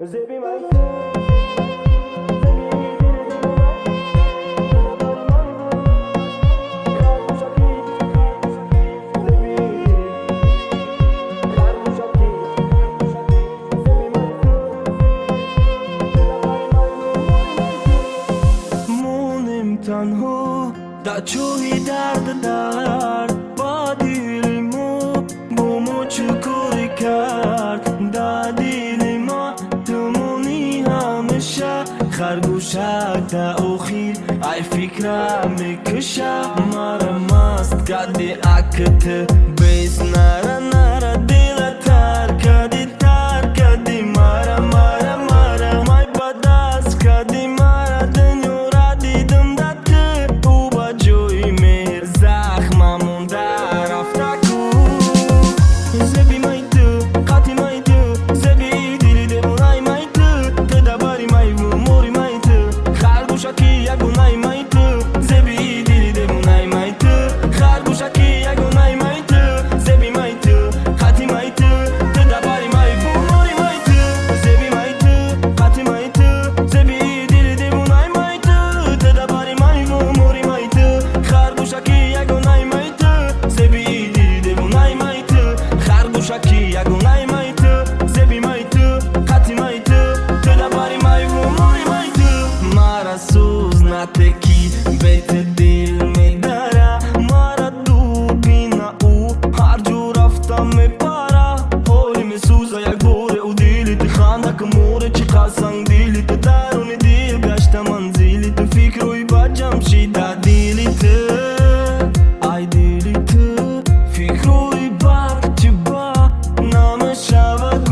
زبی من تنها در چوهی درد با دیل ما با ما چکاری کرد در دیل ما تمونی همیشه خرگوشک در اخیر ای فکرم میکشه مرا مست کردی اکت بیس نره نره دیل تر کردی مرا مای بدست کردی مرا دنیا را دیدم تکی بیت دل میداره مرا دور بینا او هر جو رفتم میپره حالی میسوزه یک باره او دیلیت خنده که موره چی قسنگ دیلیت درون دیل گشته منزیلیت فکر روی بجم شیده دیلیت ای دیلیت فکر روی بک چی با نام شود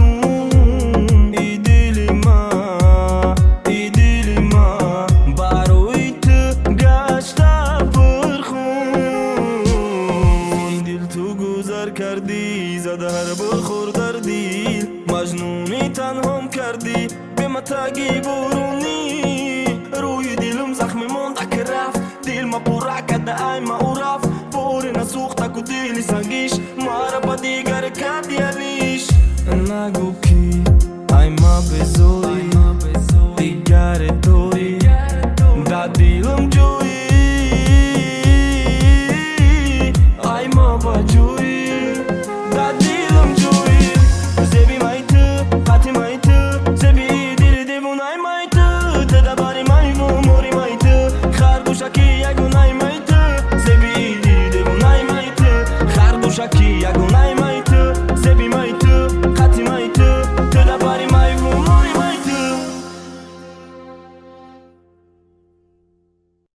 کردی زده هر بخور در دیل مجنونی تنهام کردی به متاگی برونی روی دیلم زخمی مونده که رفت دیل ما پورا کده ای ما او رفت پوری نسوخته که دیلی سنگیش مارا با دیگر کردی علیش نگو